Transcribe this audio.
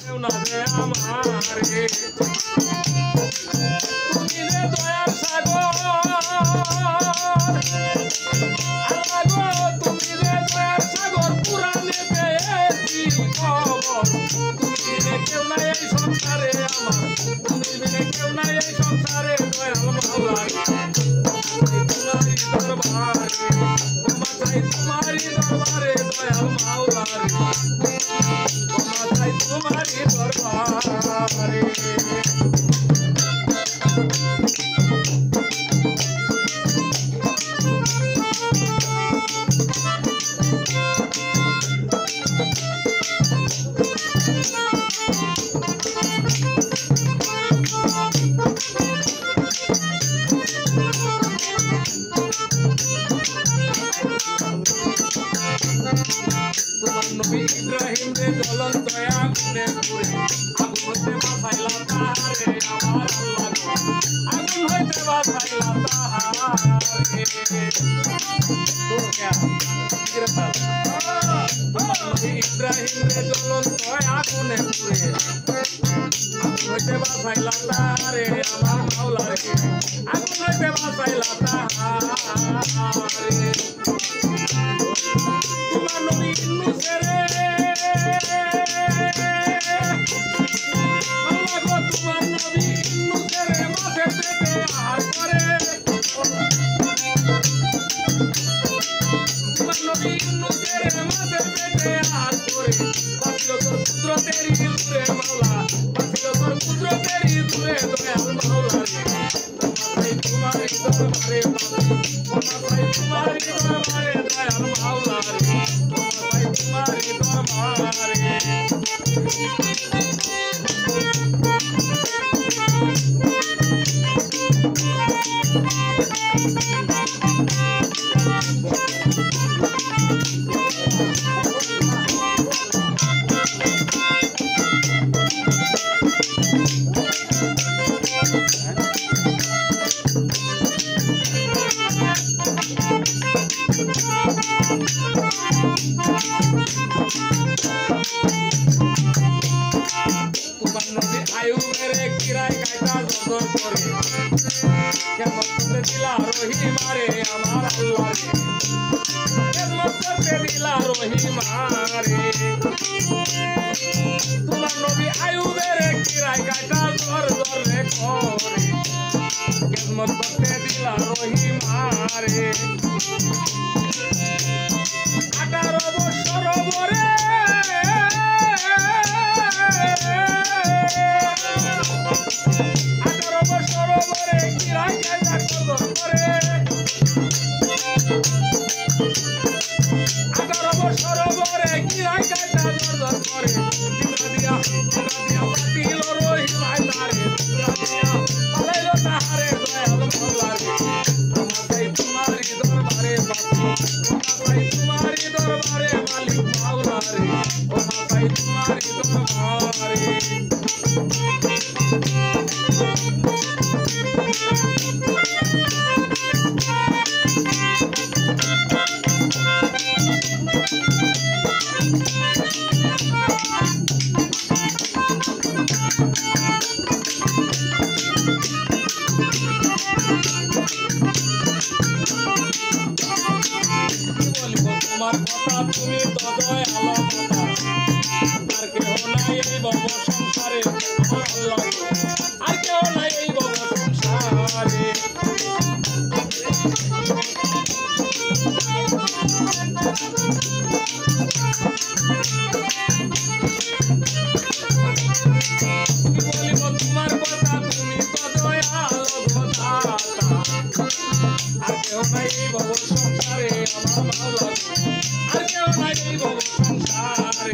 কেউ না যে আমারে তুমি যে দয়ার সাগর আল্লাহ গো তুমি যে দয়ার সাগর পুরাণে পেয়েছি খবর তুমি যে কেউ নাই এই সংসারে আমার তুমি যে কেউ নাই এই সংসারে দয়াল মাওলা তোমারি দরবারে মাথায় তোমারি দরবারে দয়াল মাওলা মাথায় তোমারি দরবারে ইব্রাহিম রে জ্বলন্ত আগুনে পুড়ে আগুন হইতে বাঁচাইলা তাহারে আমার আল্লাহ আগুন হইতে বাঁচাইলা তাহারে ইব্রাহিম রে জ্বলন্ত আগুনে পুড়ে আগুন হইতে বাঁচাইলা তাহারে আমার মাওলা রে আগুন হইতে বাঁচাইলা তাহারে তোমার নবী ইউনূসেরে আল্লাহ গো তোমার নবী ইউনূসেরে মাঝে পেটে আহার করে তোমার নবী ইউনূসেরে মাঝে পেটে আহার করে বাঁচিল তোর কুদরতেরই দূরে মাওলা বাঁচিল তোর কুদরতেরই দূরে দয়াল মাওলা রে তোমারই দরবারে বাঁচি তোমারই দরবারে দয়াল মাওলা রে তোমারই দরবারে তোমার নবী আয়ুবের কিরায় কায়দা জোর করে কেমন করতে দিলা রহিমারে আমার আল্লাহ রে কেমন করতে দিলা রহিমারে তোমার নবী আয়ুবের কিরায় কায়দা জোর রে করে কেমন করতে দিলা রহিমারে 18 বছর বরে 18 বছর বরে কিরায় কায়দা করে 18 বছর বরে কিরায় কায়দা করে দিয়া পাটিল রহিমায় তারে দিয়া পালাইল তাহারে দয়াল মাওলা রে আমাকে তোমারই দরবারে বাঁচি তোমারই দরবারে মালিক মাওলা রে আমাকে তোমারই দরবারে তোমার কথা তুমি তো দয়াল কথা আর কেহ নাই এই ভব সংসারে আমার আল্লাহ আর কেহ নাই এই ভব সংসারে বলিব তোমার কথা তুমি তো দয়াল কথা আর কেহ নাই এই ভব সংসারে আমার মাওলা আর কেউ নাই এই ভব সংসারে